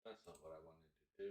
That's not what I wanted to do.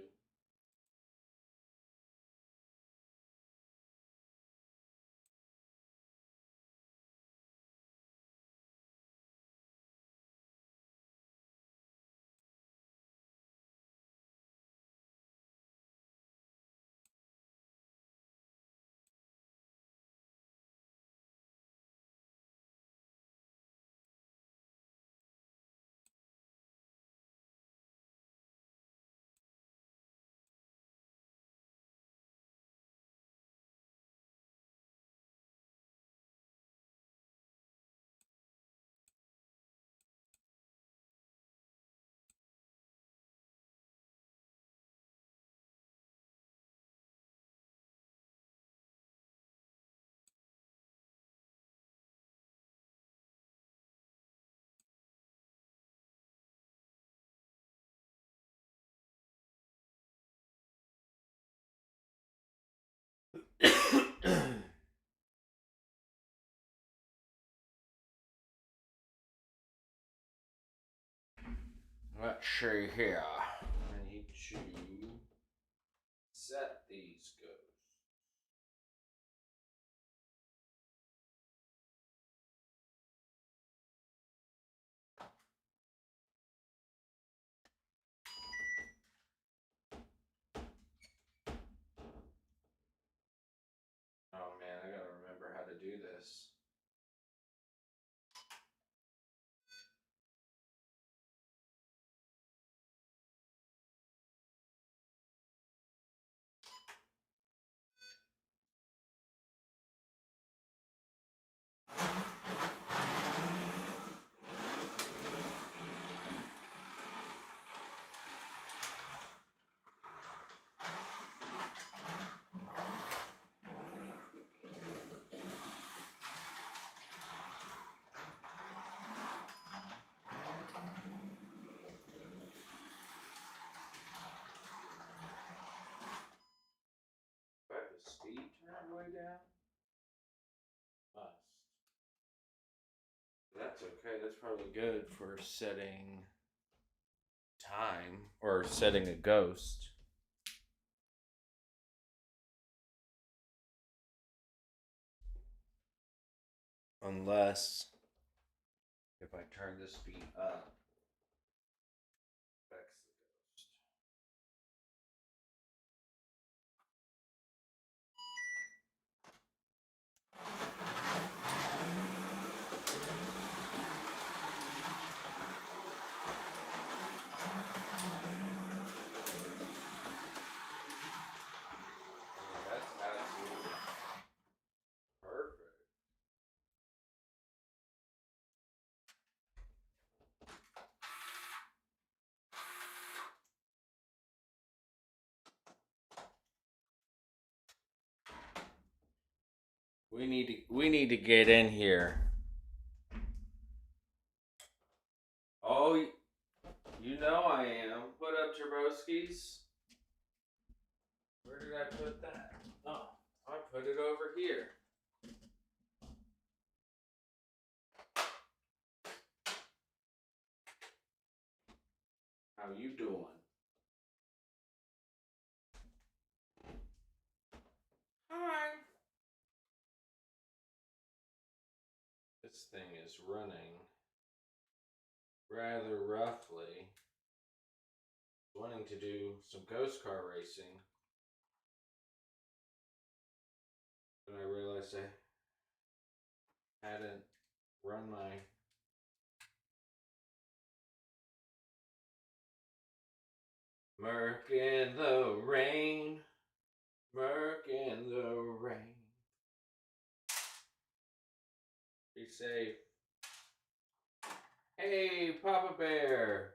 Let's see here. I need to set these ghosts. Oh man, I gotta remember how to do this. Do I have the speed turned way down? Must. That's okay. That's probably good for setting time or setting a ghost. Unless if I turn the speed up, affects the ghost. That's absolutely perfect. We need to get in here. Oh, you know I am. What up, Turboskis? Where did I put that? Oh, I put it over here. How you doing? Hi. This thing is running rather roughly. Wanting to do some ghost car racing, but I realized I hadn't run my Merc in the rain, Merc in the rain. Be safe. Hey, Papa Bear.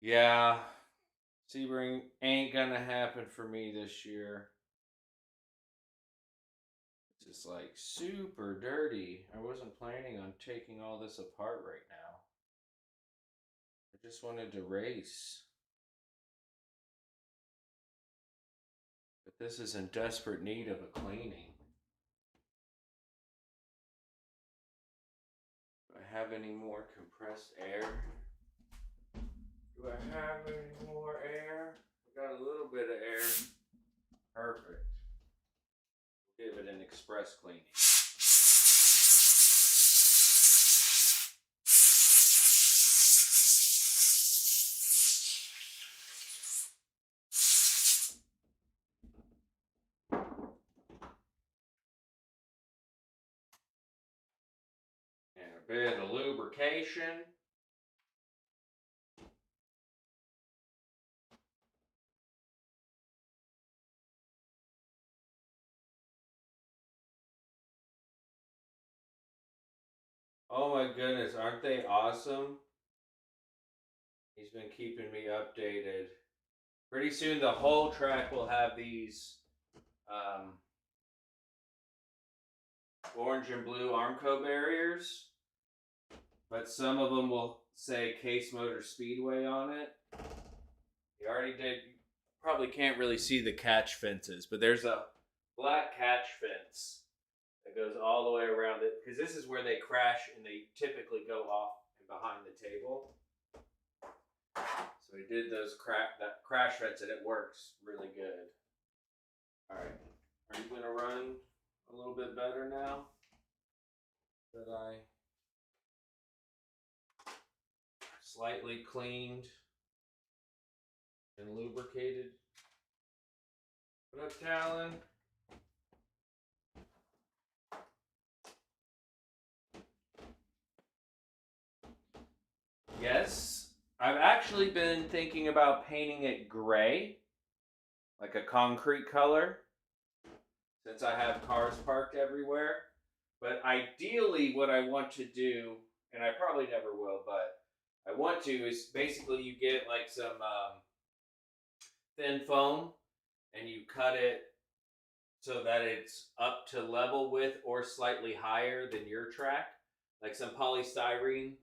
Yeah, Sebring ain't gonna happen for me this year. It's just like super dirty. I wasn't planning on taking all this apart right now. I just wanted to race. But This is in desperate need of a cleaning. Do I have any more compressed air? Do I have any more air? I got a little bit of air. Perfect. Give it an express cleaning. And a bit of lubrication. Oh my goodness, aren't they awesome? He's been keeping me updated. Pretty soon the whole track will have these orange and blue Armco barriers, but some of them will say Case Motor Speedway on it. He already did. You probably can't really see the catch fences, but there's a black catch fence that goes all the way around it, because this is where they crash and they typically go off and behind the table. So he did that crash fence, and it works really good. All right, are you gonna run a little bit better now that I slightly cleaned and lubricated? What up, Talon? Yes, I've actually been thinking about painting it gray, like a concrete color, since I have cars parked everywhere. But ideally, what I want to do, and I probably never will, but I want to, is basically you get like some thin foam and you cut it so that it's up to level with or slightly higher than your track, like some polystyrene,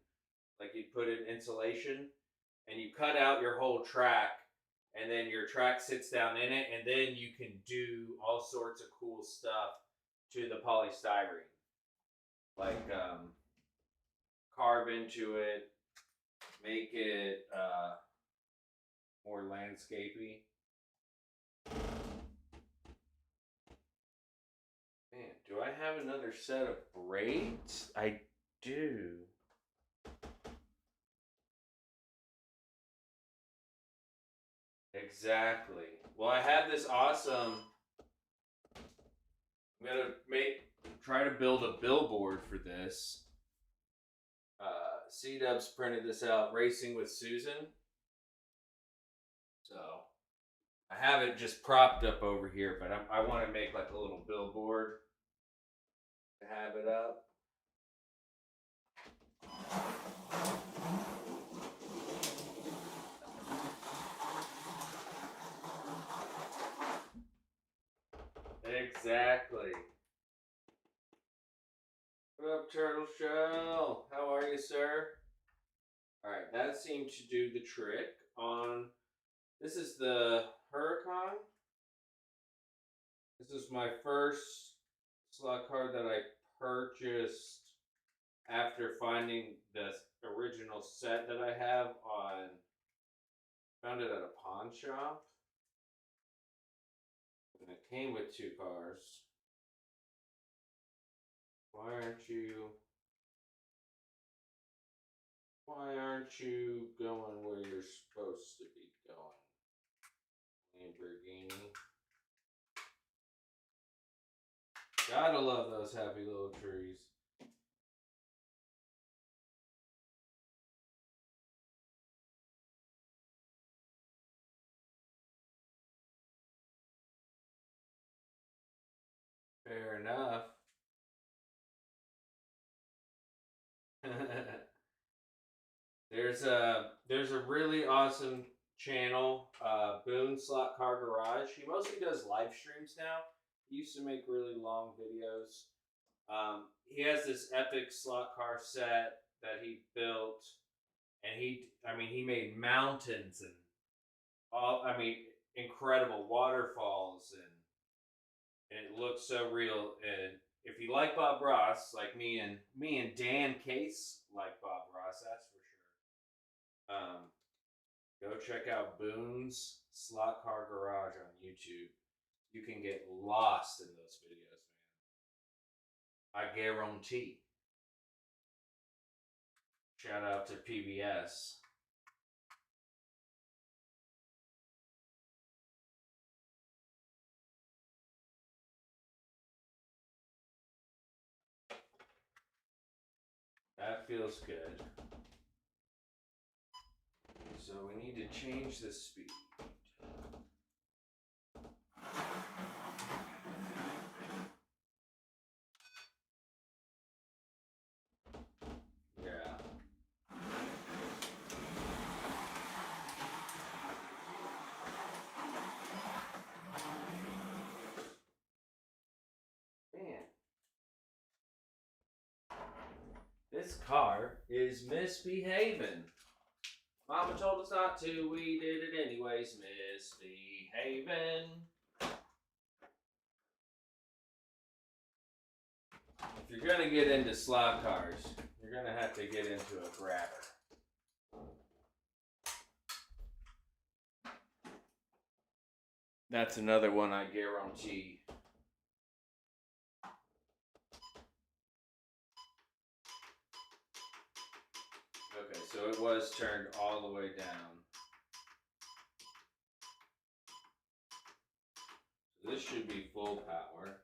like you put in insulation, and you cut out your whole track, and then your track sits down in it, and then you can do all sorts of cool stuff to the polystyrene, like carve into it, make it more landscapey. Man, do I have another set of braids? I do. Exactly. Well, I have this awesome. I'm gonna try to build a billboard for this. C-Dubs printed this out, Racing with Susan. So I have it just propped up over here, but I want to make like a little billboard to have it up. Exactly. What up, Turtle Shell? How are you, sir? Alright, that seemed to do the trick on. This is the Huracan. This is my first slot car that I purchased after finding the original set that I have on. Found it at a pawn shop. And it came with two cars. Why aren't you going where you're supposed to be going? Lamborghini. Gotta love those happy little trees. Fair enough. There's a really awesome channel, Boone Slot Car Garage. He mostly does live streams now. He used to make really long videos. He has this epic slot car set that he built, and he made mountains and incredible waterfalls, and and it looks so real. And if you like Bob Ross, like me and Dan Case like Bob Ross, that's for sure. Go check out Boone's Slot Car Garage on YouTube. You can get lost in those videos, man. I guarantee. Shout out to PBS. That feels good. So we need to change the speed. Yeah. Man. This car is misbehaving. Mama told us not to, we did it anyways. Misbehaving. If you're gonna get into slot cars, you're gonna have to get into a grabber. That's another one I guarantee. Okay, so it was turned all the way down. So this should be full power.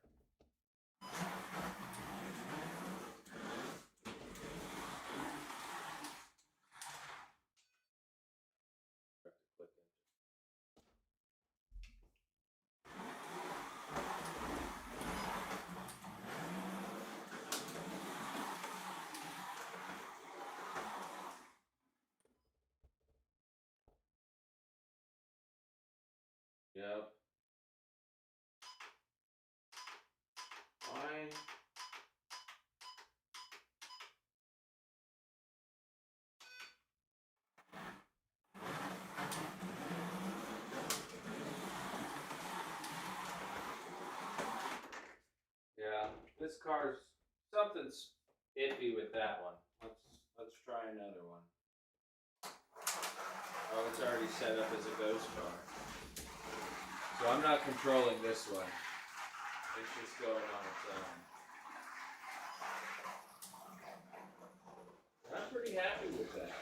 Yep. Fine. Yeah, this car's something's iffy with that one. Let's try another one. Oh, it's already set up as a ghost car. So I'm not controlling this one. It's just going on its own. I'm pretty happy with that.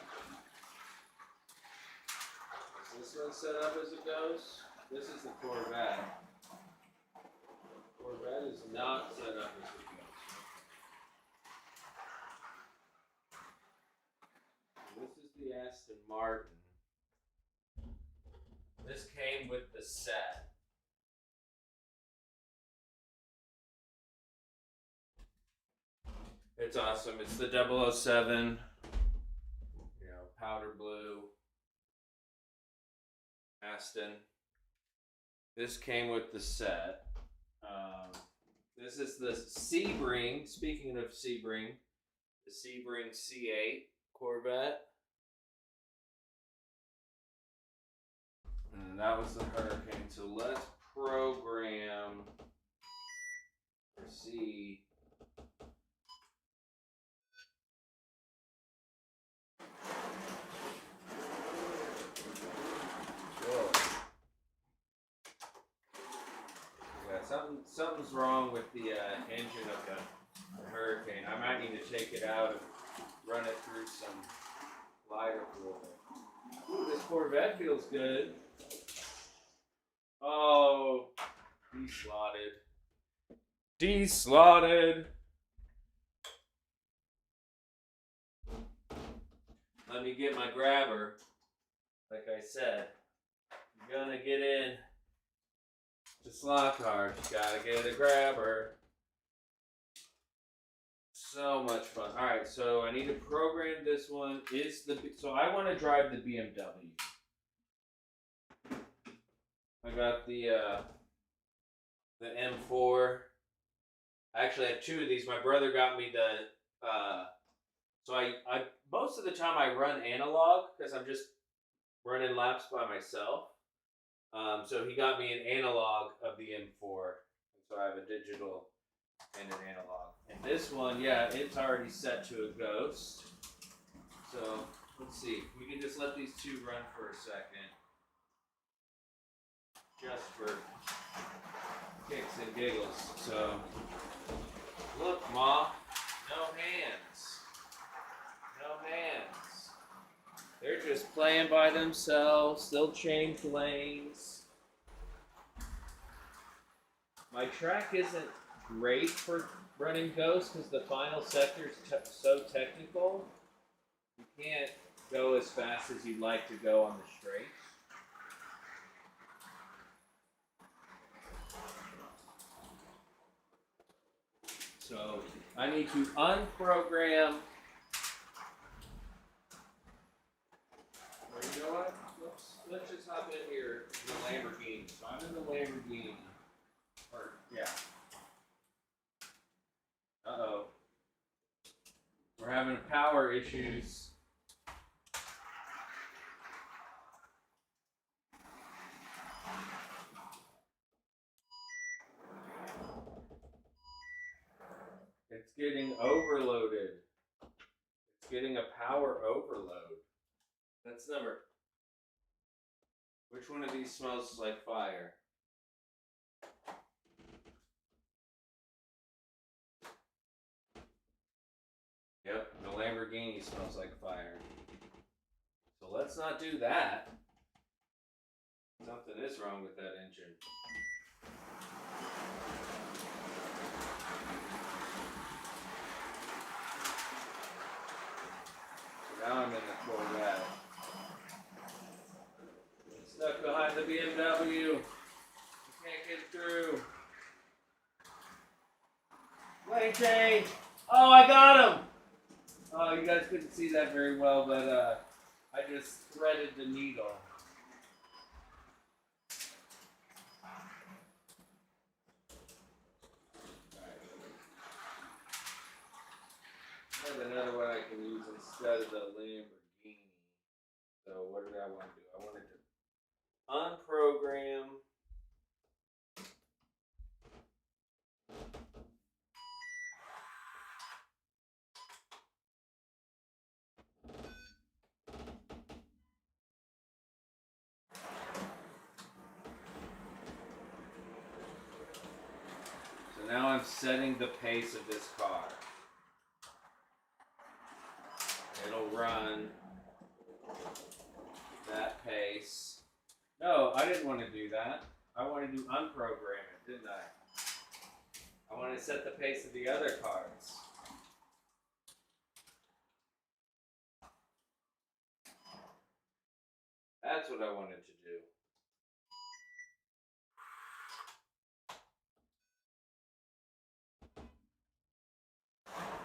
Is this one set up as a ghost? This is the Corvette. Corvette is not set up as a ghost. This is the Aston Martin. This came with the set. It's awesome. It's the 007, powder blue Aston. This came with the set. This is the Sebring. Speaking of Sebring, the Sebring C8 Corvette. And that was the Hurricane. So let's program or see. Whoa. Yeah, something's wrong with the engine of the Hurricane. I might need to take it out and run it through some lighter fluid. Ooh, this Corvette feels good. Oh, deslotted. Deslotted. Let me get my grabber. Like I said, you're gonna get in to slot cars. You gotta get a grabber. So much fun. All right, so I need to program this one. So I want to drive the BMW. I got the M4. I actually have two of these. My brother got me the. So I most of the time I run analog because I'm just running laps by myself. So he got me an analog of the M4, and so I have an digital and an analog. And this one, yeah, it's already set to a ghost. So let's see. We can just let these two run for a second. Just for kicks and giggles. So look, Ma, no hands. No hands. They're just playing by themselves. They'll change lanes. My track isn't great for running ghosts because the final sector is so technical. You can't go as fast as you'd like to go on the straight. So I need to unprogram. Or you know what? Let's just hop in here in the Lamborghini. So I'm in the Lamborghini. Or, yeah. Uh-oh. We're having power issues. It's getting overloaded. It's getting a power overload. That's number. Which one of these smells like fire? Yep, the Lamborghini smells like fire. So let's not do that. Something is wrong with that engine. So now I'm in the Corvette. Stuck behind the BMW. You can't get through. Lane change. Oh, I got him. Oh, you guys couldn't see that very well, but I just threaded the needle. I have another one I can use instead of the Lamborghini. So what did I want to do? I wanted to unprogram. So now I'm setting the pace of this car. It'll run that pace. No, I didn't want to do that. I wanted to unprogram it, didn't I? I wanted to set the pace of the other cars. That's what I wanted to do.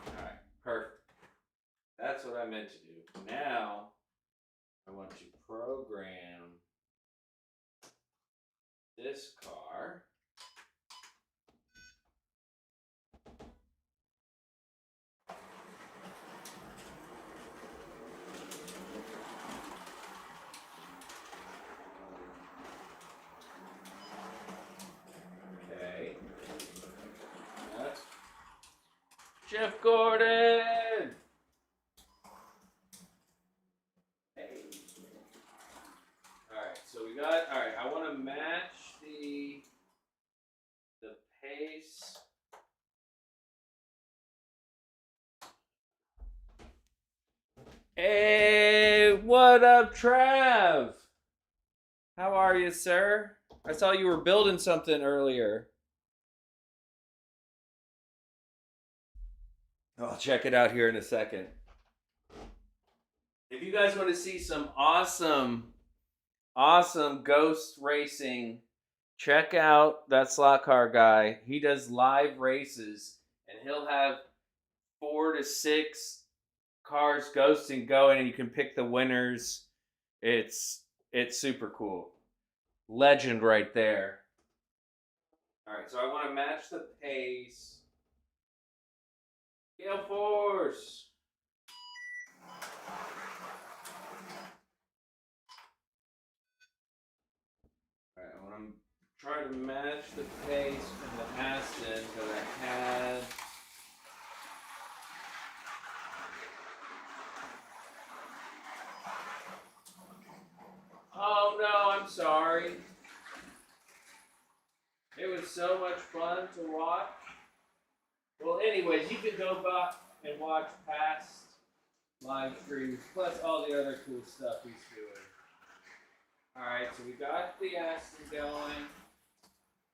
Alright, perfect. That's what I meant to do. Now, I want to program this car. Okay. That's Jeff Gordon! Hey. Alright, so we got, alright, I want to match the pace. Hey, what up, Trav? How are you, sir? I saw you were building something earlier. I'll check it out here in a second. If you guys want to see some awesome ghost racing, check out that slot car guy. He does live races, and he'll have 4 to 6 cars ghosting going, and you can pick the winners. It's super cool. Legend right there. All right, so I want to match the pace. Gale Force. All right, I want to try to match the pace from the Aston. sorry. It was so much fun to watch. Well, anyways, you can go back and watch past live streams, plus all the other cool stuff he's doing. Alright, so we got the Aston going.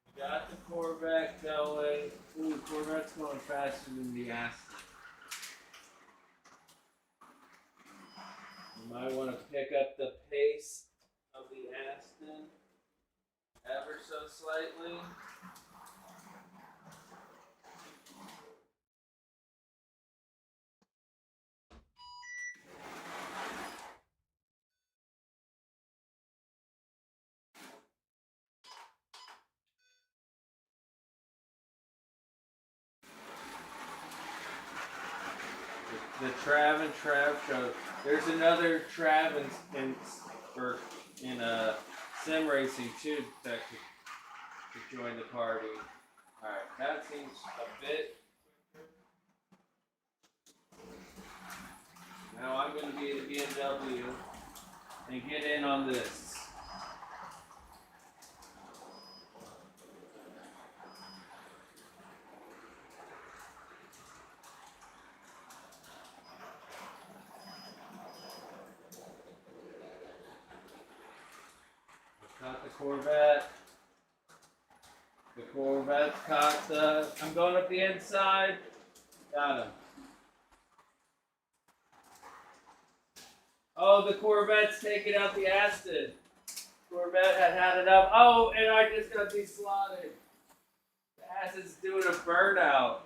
We got the Corvette going. Ooh, Corvette's going faster than the Aston. You might want to pick up the pace of the Aston ever so slightly. The Trav and Trav show. There's another Trav in sim racing too that could join the party. Alright, that seems a bit. Now I'm going to be at a BMW and get in on this. Caught the Corvette. The Corvette's caught the. I'm going up the inside. Got him. Oh, the Corvette's taking out the Aston. Corvette had enough. Oh, and I just got deslotted. The Aston's doing a burnout.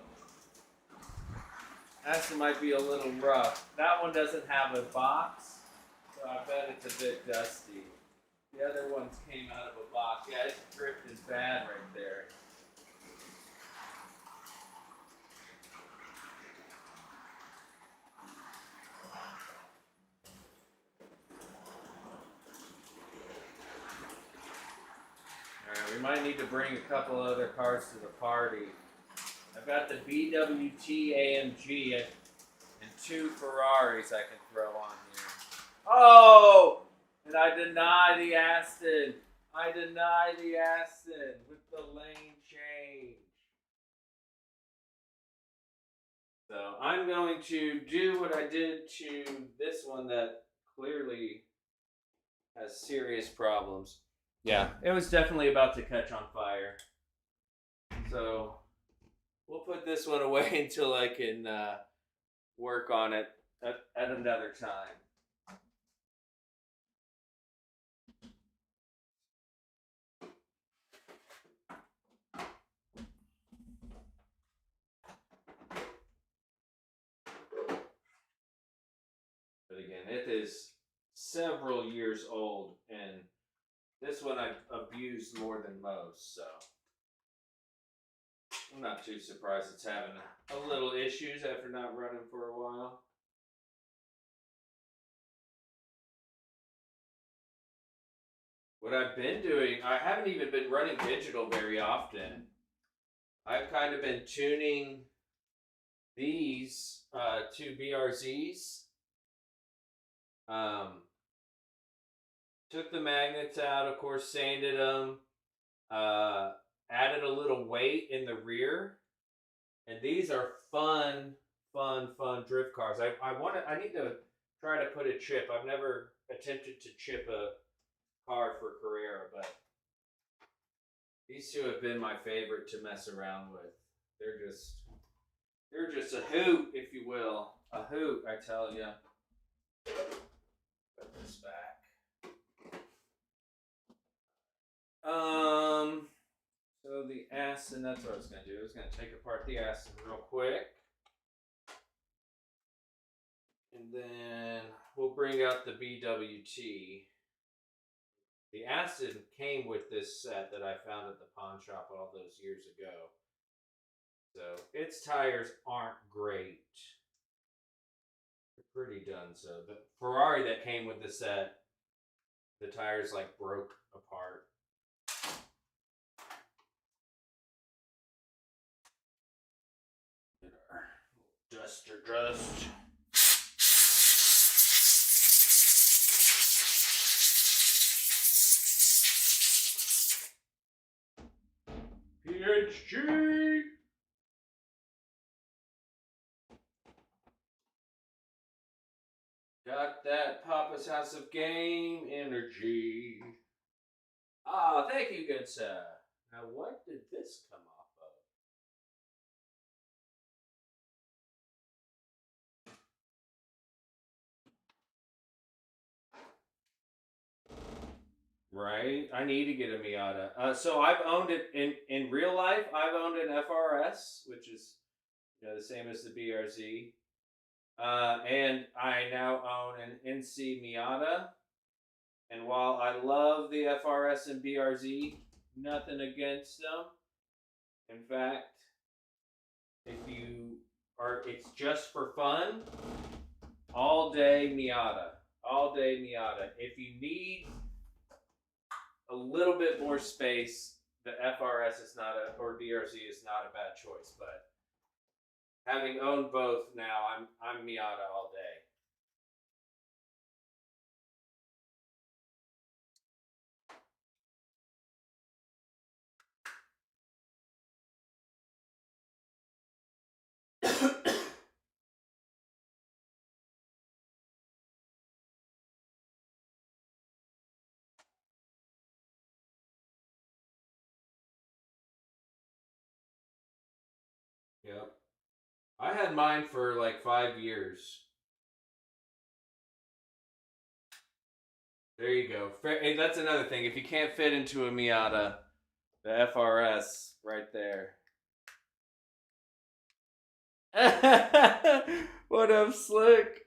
Aston might be a little rough. That one doesn't have a box, so I bet it's a bit dusty. The other ones came out of a box. Yeah, it's drifting bad right there. Alright, we might need to bring a couple other cars to the party. I've got the BWT AMG and 2 Ferraris I can throw on here. Oh! And I deny the Aston. I deny the Aston with the lane change. So I'm going to do what I did to this one that clearly has serious problems. Yeah, it was definitely about to catch on fire. So we'll put this one away until I can work on it at another time. But again, it is several years old, and this one I've abused more than most, so I'm not too surprised it's having a little issues after not running for a while. What I've been doing, I haven't even been running digital very often. I've kind of been tuning these 2 BRZs. Took the magnets out, of course, sanded them, added a little weight in the rear, and these are fun drift cars. I need to try to put a chip. I've never attempted to chip a car for Carrera, but these 2 have been my favorite to mess around with. They're just a hoot, if you will, a hoot, I tell you. Put this back. So the Aston, that's what I was going to do. I was going to take apart the Aston real quick. And then we'll bring out the BWT. The Aston came with this set that I found at the pawn shop all those years ago. So its tires aren't great. They're pretty done so. The Ferrari that came with the set, the tires like broke apart. Duster dust. MSG. Got that Papa's House of Game energy. Ah, thank you, good sir. Now, what did this come off of? Right? I need to get a Miata. So I've owned it in real life. I've owned an FRS, which is the same as the BRZ. And I now own an NC Miata. And while I love the FRS and BRZ, nothing against them. In fact, if you are, it's just for fun. All day Miata. All day Miata. If you need a little bit more space, the FRS is not or BRZ is not a bad choice. But having owned both now, I'm Miata all day. Yep. I had mine for like 5 years. There you go. Hey, that's another thing. If you can't fit into a Miata, the FRS right there. What up, Slick?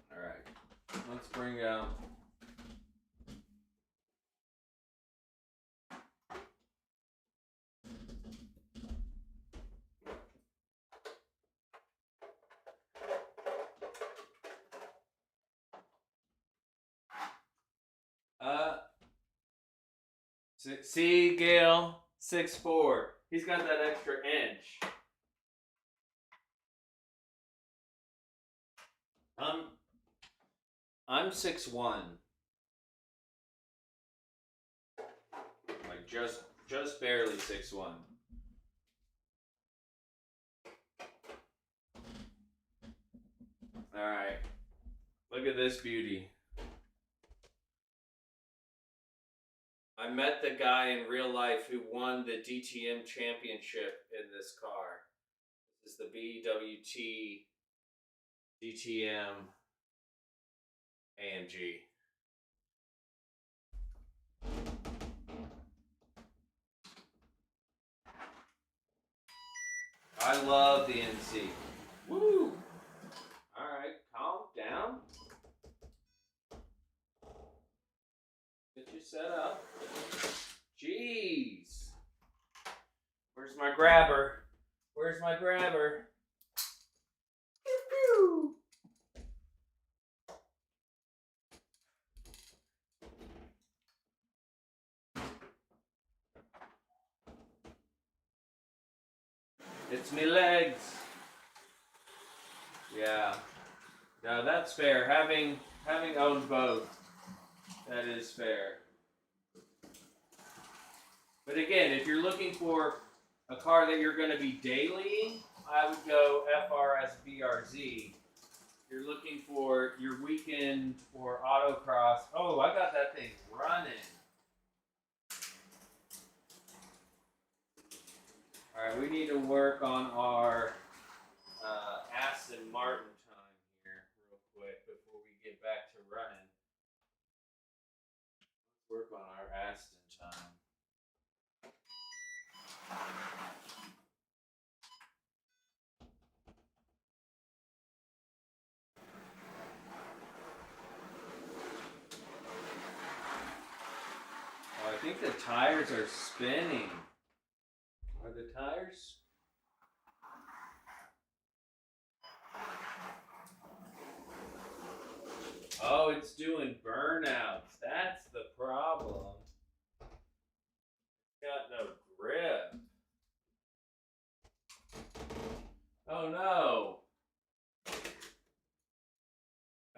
All right, let's bring out. See, Gail, 6'4". He's got that extra inch. I'm 6'1". Like just barely 6'1". All right, look at this beauty. I met the guy in real life who won the DTM championship in this car. This is the BWT DTM AMG. I love the NC. Woo! Alright, calm down. Get you set up. Jeez. Where's my grabber? Where's my grabber? Pew, pew. It's me legs. Yeah. No, that's fair. Having owned both, that is fair. But again, if you're looking for a car that you're going to be dailying, I would go FRS BRZ. If you're looking for your weekend or autocross, oh, I got that thing running. All right, we need to work on our Aston Martin time here real quick before we get back to running. Let's work on our Aston time. Oh, I think the tires are spinning. Are the tires? Oh, it's doing burnouts. That's the problem. It's got no grip. Oh no.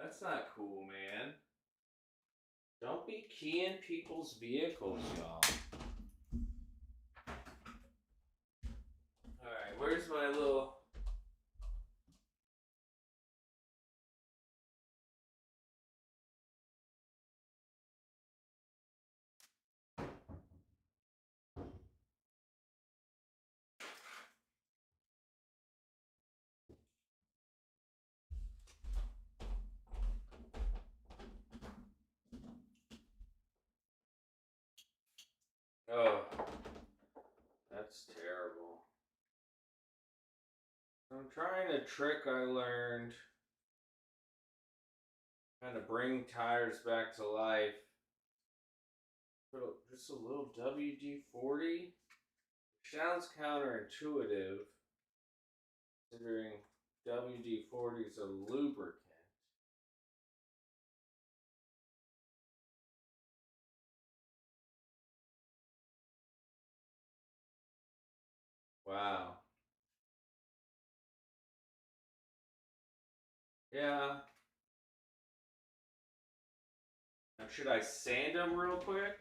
That's not cool, man. Don't be keying people's vehicles, y'all. Alright, where's my little... Oh, that's terrible. I'm trying a trick I learned. Kind of bring tires back to life. Put just a little WD-40. Sounds counterintuitive, considering WD-40 is a lubricant. Wow. Yeah. Now, should I sand them real quick?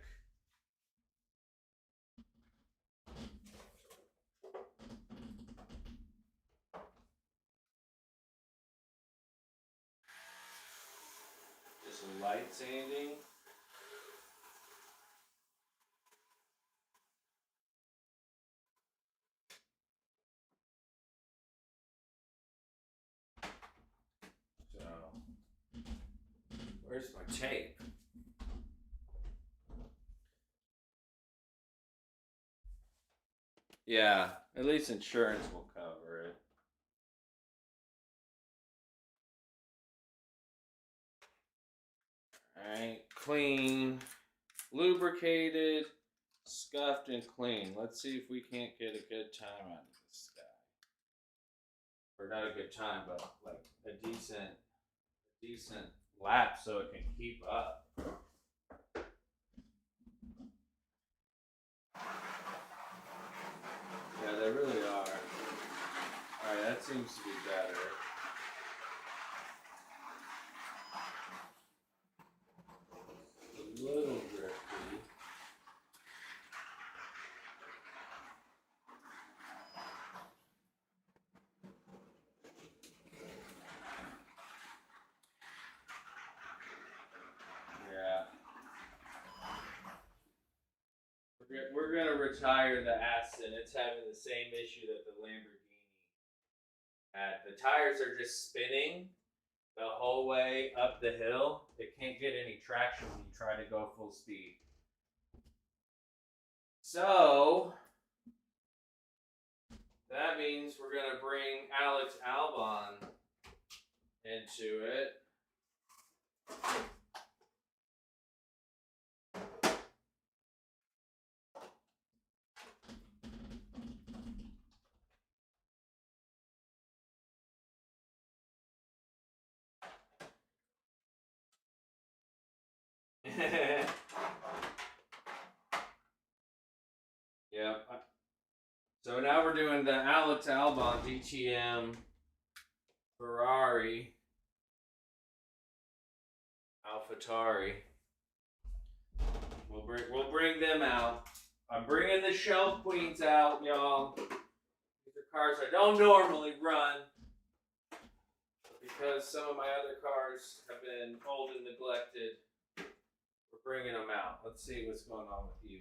Just light sanding. So, where's my tape? Yeah, at least insurance will cover it. Alright, clean, lubricated, scuffed, and clean. Let's see if we can't get a good time out of this guy. Or not a good time, but like a decent lap so it can keep up. Yeah, they really are. Alright, that seems to be better. A little drifty. Yeah. We're gonna retire the Aston. It's having the same issue that the Lamborghini had. The tires are just spinning the whole way up the hill. It can't get any traction when you try to go full speed. So that means we're gonna bring Alex Albon into it. Yep. So now we're doing the Alex Albon DTM Ferrari AlphaTauri. We'll bring them out. I'm bringing the Shelf Queens out, y'all. These are cars I don't normally run, because some of my other cars have been old and neglected. We're bringing them out. Let's see what's going on with you.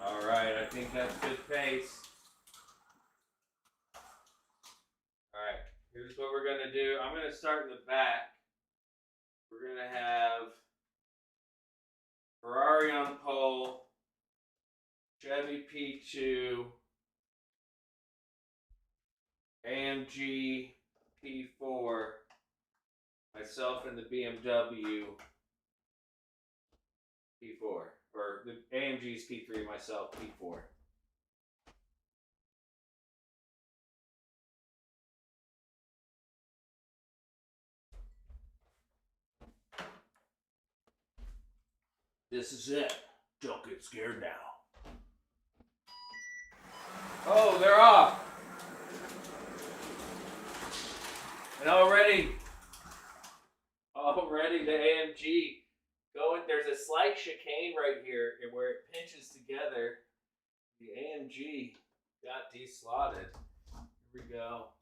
All right, I think that's good pace. All right, here's what we're gonna do. I'm gonna start in the back. We're gonna have Ferrari on pole, Chevy P2, AMG P4, myself in the BMW P4, or the AMG's P3, myself P4. This is it. Don't get scared now. Oh, they're off. And already the AMG going. There's a slight chicane right here, and where it pinches together, the AMG got deslotted. Here we go.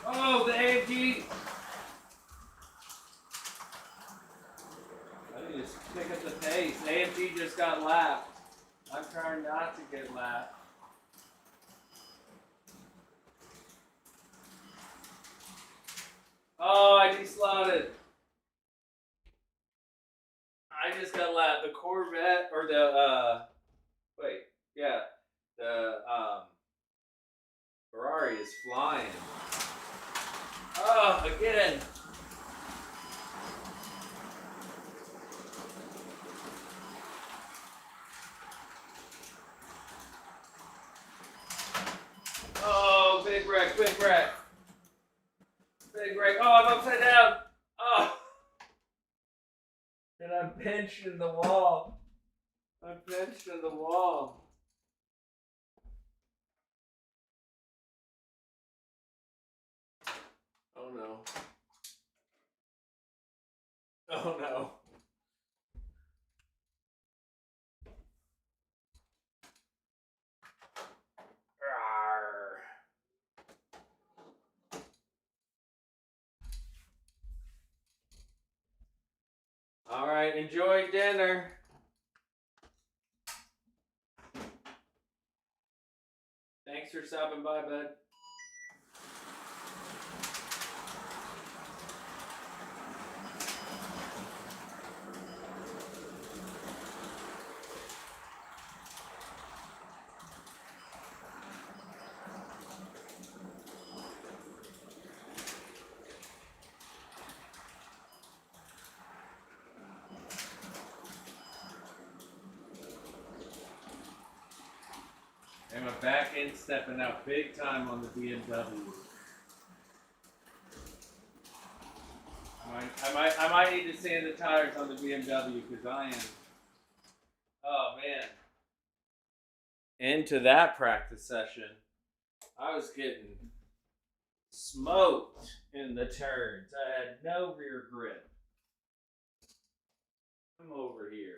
Oh, the AMG. I need to pick up the pace. AMG just got lapped. I'm trying not to get lapped. Oh, I deslotted. I just got lapped. The Corvette, or the, the Ferrari is flying. Oh, again. Oh, big wreck, big wreck. Big wreck. Oh, I'm upside down. Oh. And I'm pinched in the wall. I'm pinched in the wall. Oh no. Oh no. Rawr. All right, enjoy dinner. Thanks for stopping by, bud. And my back end stepping out big time on the BMW. I might need to sand the tires on the BMW because I am. Oh man. Into that practice session, I was getting smoked in the turns. I had no rear grip. Come over here.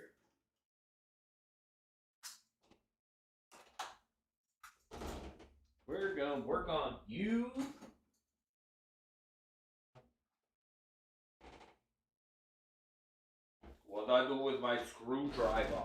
We're going to work on you. What I do with my screwdriver.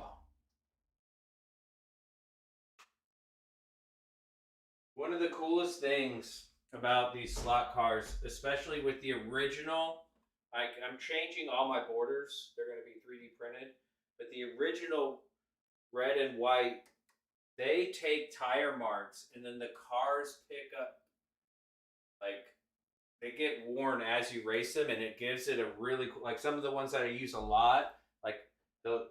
One of the coolest things about these slot cars, especially with the original, I'm changing all my borders. They're going to be 3D printed. But the original red and white, they take tire marks and then the cars pick up, like, they get worn as you race them, and it gives it a really cool, like some of the ones that I use a lot, like the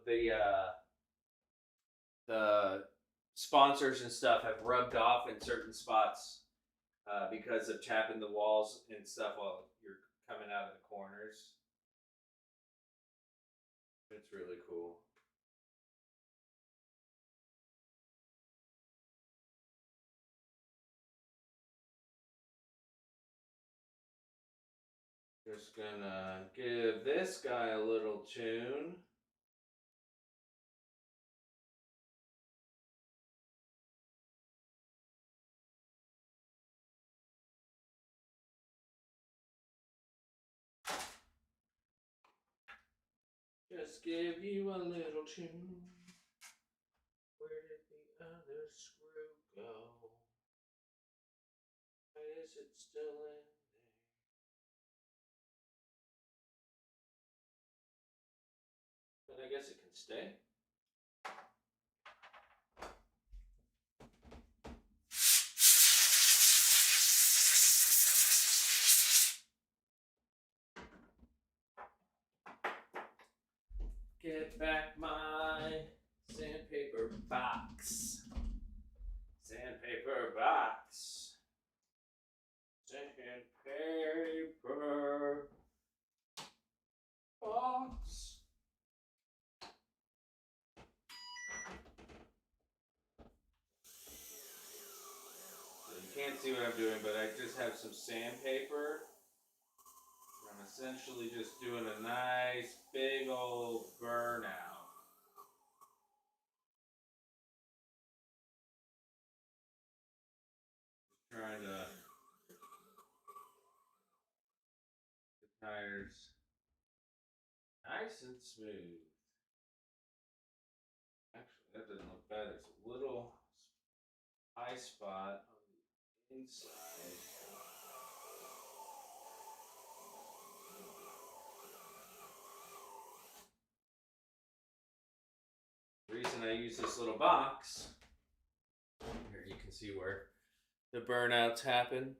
sponsors and stuff have rubbed off in certain spots because of tapping the walls and stuff while you're coming out of the corners. It's really cool. Just gonna give this guy a little tune. Just give you a little tune. Where did the other screw go? Why is it still in there? But I guess it can stay. Get back my sandpaper box. Sandpaper box. Sandpaper can't see what I'm doing, but I just have some sandpaper. I'm essentially just doing a nice big old burnout. Trying to get the tires nice and smooth. Actually, that doesn't look bad. There's a little high spot on the inside. The reason I use this little box, here you can see where the burnouts happen,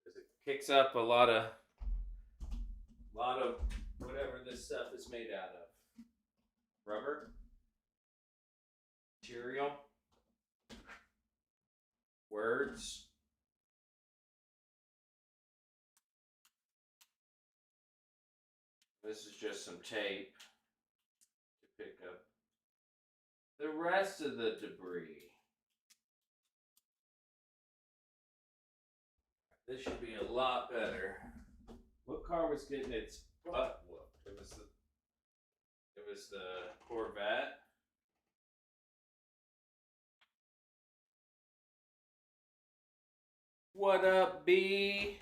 because it kicks up a lot of whatever this stuff is made out of. Rubber, material, words. This is just some tape to pick up the rest of the debris. This should be a lot better. What car was getting its butt whooped? It was the Corvette. What up, B?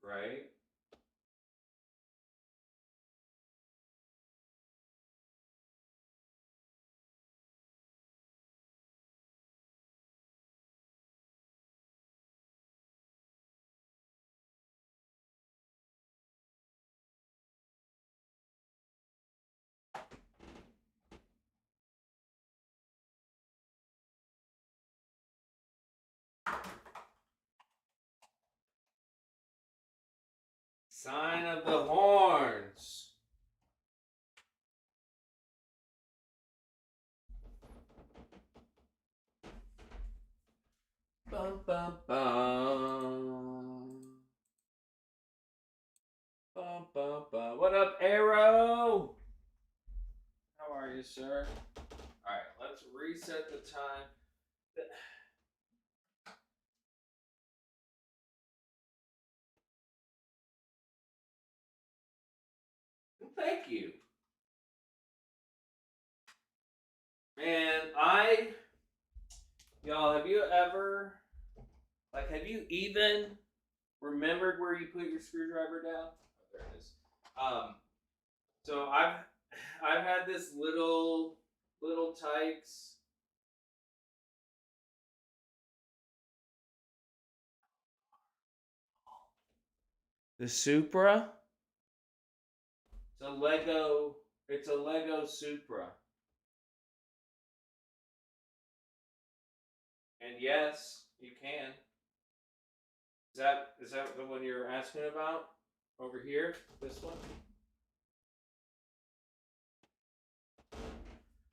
Right? Sign of the horns. Bum, bum, bum. Bum, bum, bum. What up, Arrow? How are you, sir? Alright, let's reset the time. Thank you. Man, y'all, have you ever, have you even remembered where you put your screwdriver down? Oh, there it is. So I've had this little Tykes. The Supra. It's a Lego Supra. And yes, you can. Is that the one you're asking about? Over here? This one?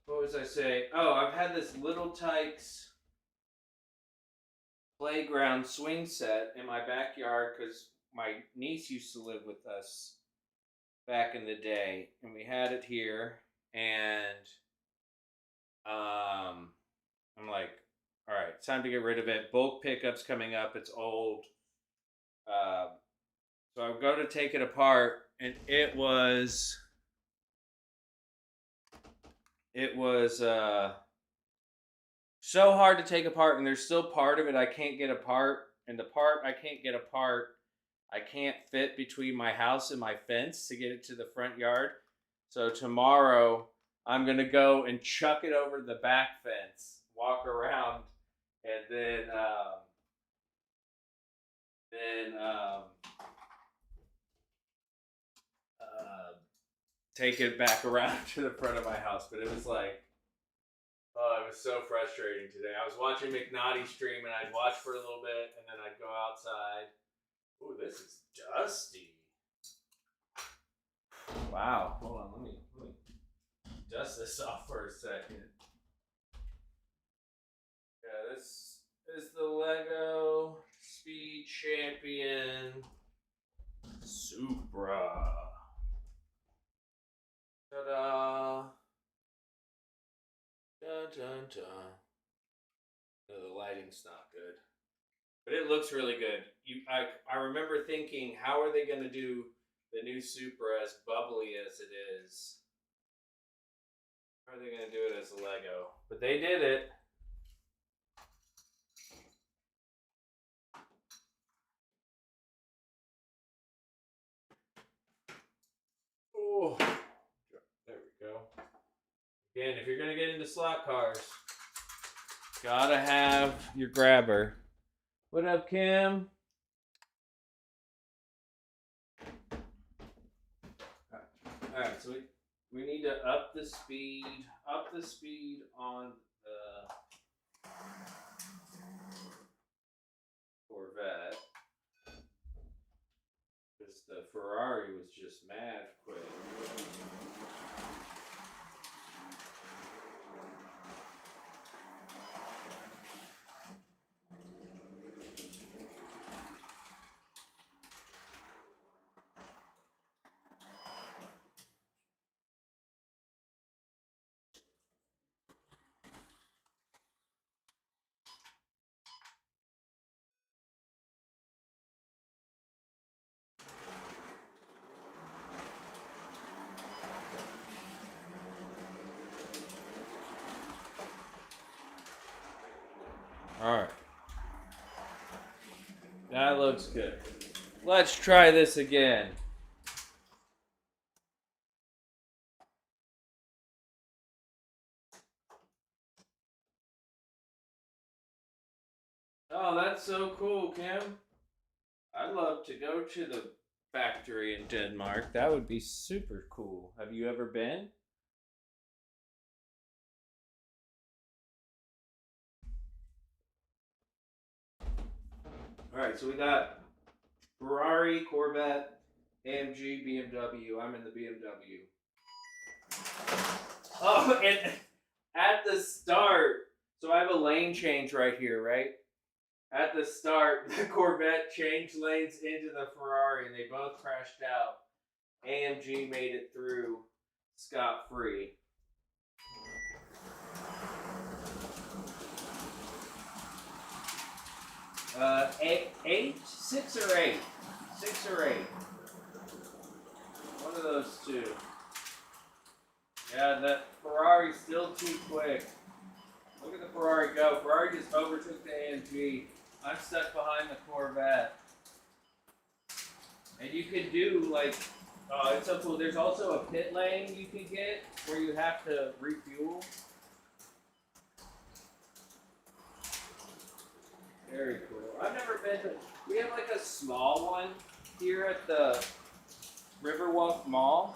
What was I saying? Oh, I've had this Little Tykes playground swing set in my backyard because my niece used to live with us back in the day, and we had it here, and I'm like, all right, it's time to get rid of it. Bulk pickup's coming up. It's old. So I go to take it apart, and it was so hard to take apart, and there's still part of it I can't get apart, and the part I can't get apart, I can't fit between my house and my fence to get it to the front yard. So tomorrow I'm gonna go and chuck it over the back fence, walk around, and then take it back around to the front of my house. But it was like, oh, it was so frustrating today. I was watching McNaughty stream, and I'd watch for a little bit, and then I'd go outside. Ooh, this is dusty. Wow. Hold on, let me dust this off for a second. Yeah, this is the Lego Speed Champion Supra. Ta-da! dun, dun. No, the lighting's not good. But it looks really good. I remember thinking, how are they going to do the new Supra as bubbly as it is? How are they going to do it as a Lego? But they did it. Oh, there we go. Again, if you're going to get into slot cars, gotta have your grabber. What up, Kim? Alright, so we need to up the speed on the Corvette. Because the Ferrari was just mad quick. Alright. That looks good. Let's try this again. Oh, that's so cool, Kim. I'd love to go to the factory in Denmark. That would be super cool. Have you ever been? Alright, so we got Ferrari, Corvette, AMG, BMW. I'm in the BMW. Oh, and at the start, so I have a lane change right here, right? At the start, the Corvette changed lanes into the Ferrari and they both crashed out. AMG made it through scot-free. Six or eight. One of those two. Yeah, that Ferrari's still too quick. Look at the Ferrari go. Ferrari just overtook the AMG. I'm stuck behind the Corvette. And you can do like, oh, it's so cool. There's also a pit lane you can get where you have to refuel. Very cool. I've never been to, we have like a small one here at the Riverwalk Mall.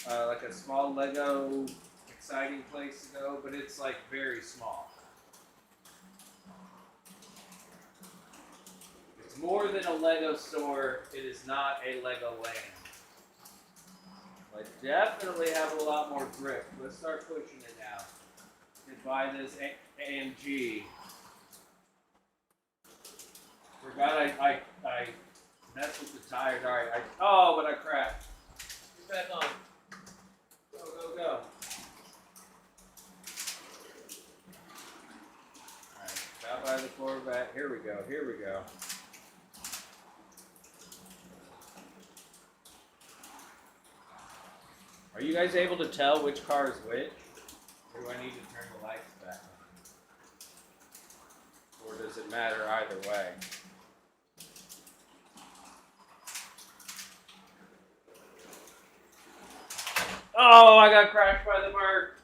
Like a small Lego exciting place to go, but it's like very small. It's more than a Lego store. It is not a Lego land. Like definitely have a lot more grip. Let's start pushing it now. You can buy this AMG. Forgot I messed with the tires. Alright, but I crashed. Get back on. Go. Alright, stop by the Corvette. Here we go. Are you guys able to tell which car is which? Or do I need to turn the lights back on? Or does it matter either way? Oh, I got crashed by the Merc.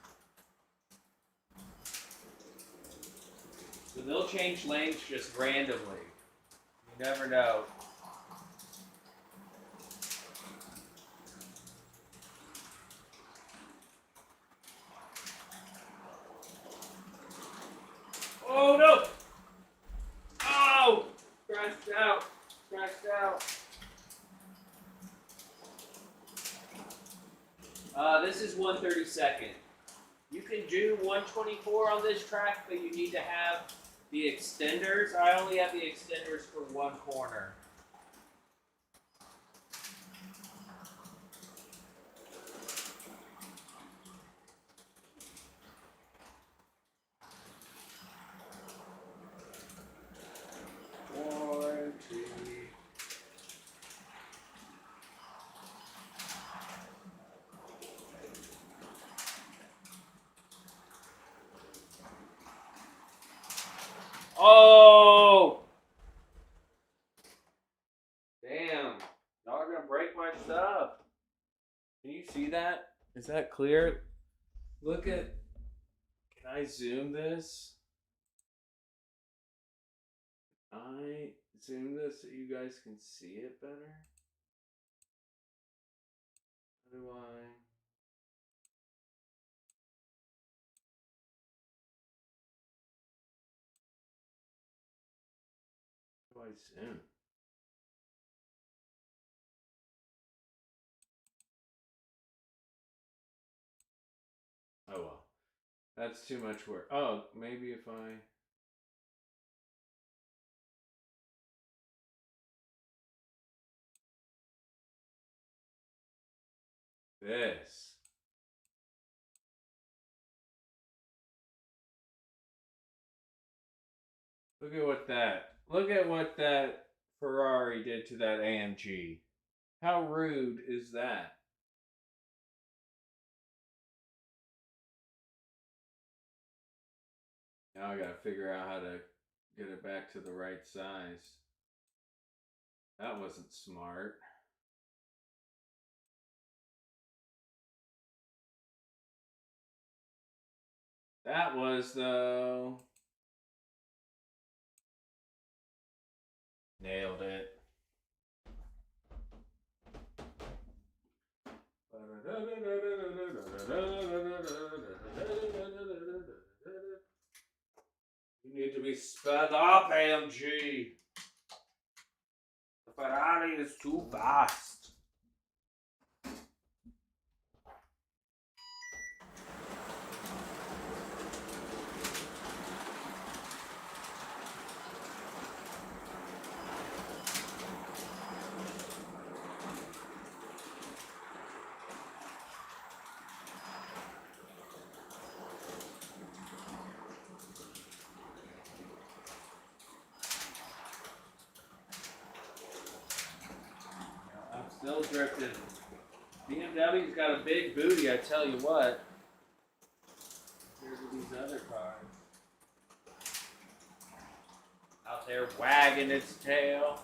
So they'll change lanes just randomly. You never know. Oh no! Oh! Crashed out. This is 1/32. You can do 124 on this track, but you need to have the extenders. I only have the extenders for one corner. break my stuff. Can you see that? Is that clear? Look at. Can I zoom this? I zoom this so you guys can see it better. How do I? How do I zoom? Oh well, that's too much work. Oh, maybe if I. This. Look at what that Ferrari did to that AMG. How rude is that? Now I gotta figure out how to get it back to the right size. That wasn't smart. That was though. Nailed it. You need to be sped up, AMG. The Ferrari is too fast. I'm still drifting. BMW's got a big booty, I tell you what. Compared to these other cars. Out there wagging its tail.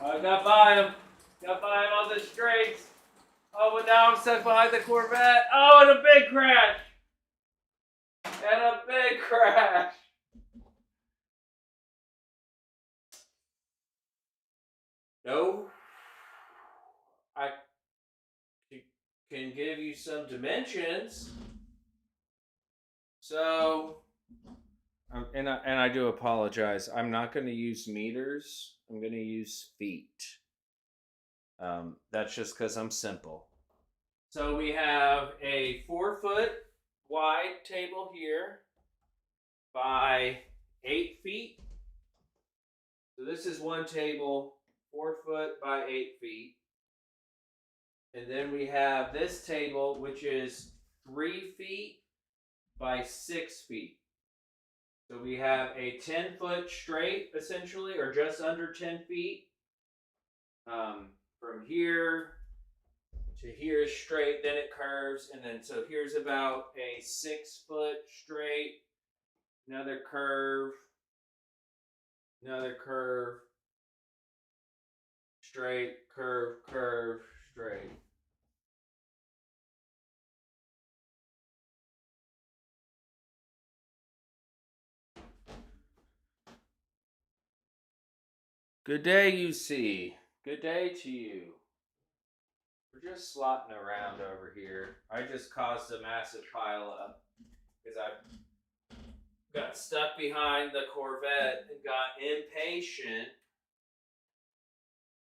I got by him. Got by him on the straights. Oh, but now I'm stuck behind the Corvette. Oh, and a big crash. And a big crash. No. I can give you some dimensions. So, and I do apologize. I'm not going to use meters. I'm going to use feet. That's just because I'm simple. So we have a 4-foot wide table here by 8 feet. So this is one table, 4 foot by 8 feet. And then we have this table, which is 3 feet by 6 feet. So we have a 10-foot straight, essentially, or just under 10 feet. From here to here is straight, then it curves, and then so here's about a 6-foot straight, another curve, straight, curve, curve, straight. Good day, UC. Good day to you. We're just slotting around over here. I just caused a massive pile up because I got stuck behind the Corvette and got impatient.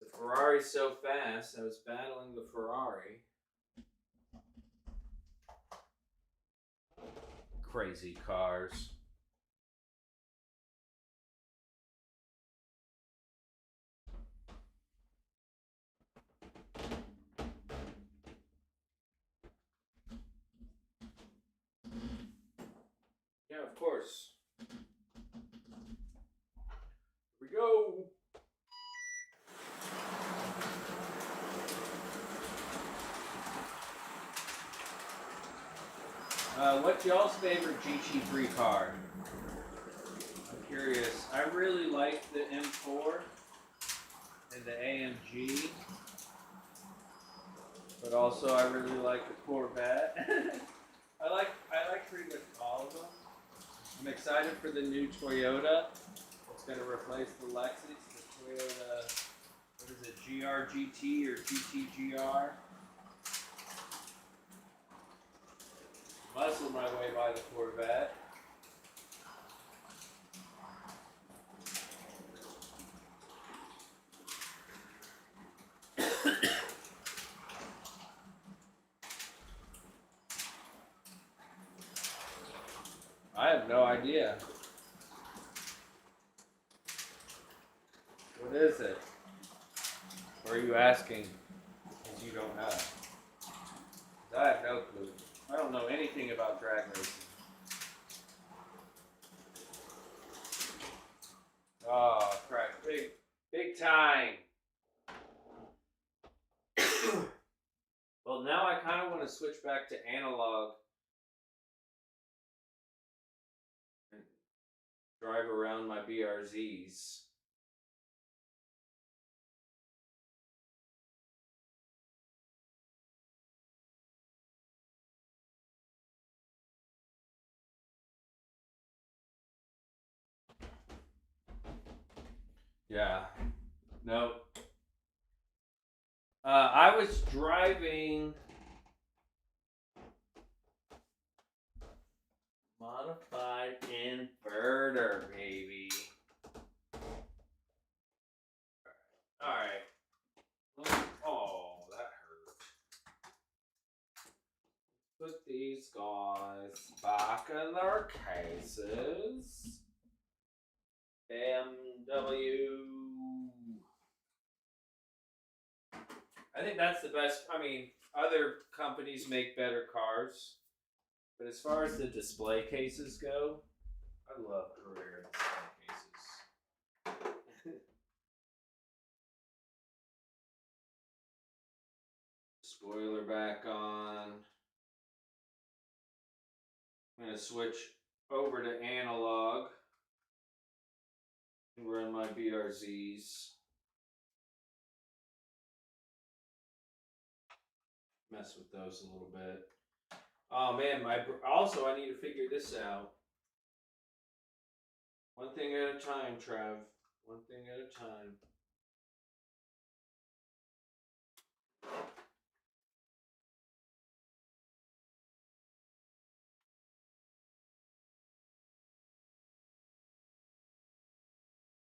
The Ferrari's so fast, I was battling the Ferrari. Crazy cars. Yeah, of course. Here we go. What's y'all's favorite GT3 car? I'm curious. I really like the M4 and the AMG, but also I really like the Corvette. I like pretty much all of them. I'm excited for the new Toyota. It's going to replace the Lexus, the Toyota. What is it, GRGT or GTGR? Muscle my way by the Corvette. I have no idea. What is it? Or are you asking because you don't know? I have no clue. I don't know anything about drag racing. Oh, crap. Big time. Well, now I kind of want to switch back to analog and drive around my BRZs. Yeah. No. I was driving modified inverter, baby. All right. Oh, that hurt. Put these guys back in their cases. BMW. I think that's the best. I mean, other companies make better cars, but as far as the display cases go, I love Carrera display cases. Spoiler back on. I'm going to switch over to analog and run my BRZs. Mess with those a little bit. Oh man, also I need to figure this out. One thing at a time, Trev. One thing at a time.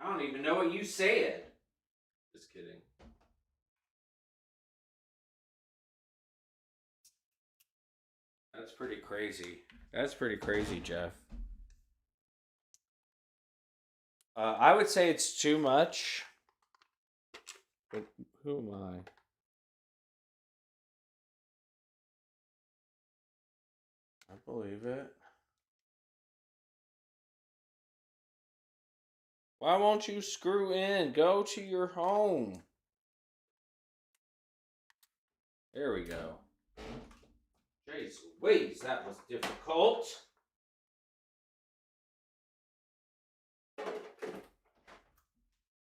I don't even know what you said. Just kidding. That's pretty crazy. That's pretty crazy, Jeff. I would say it's too much. But who am I? I believe it. Why won't you screw in? Go to your home. There we go. Jeez Louise, that was difficult.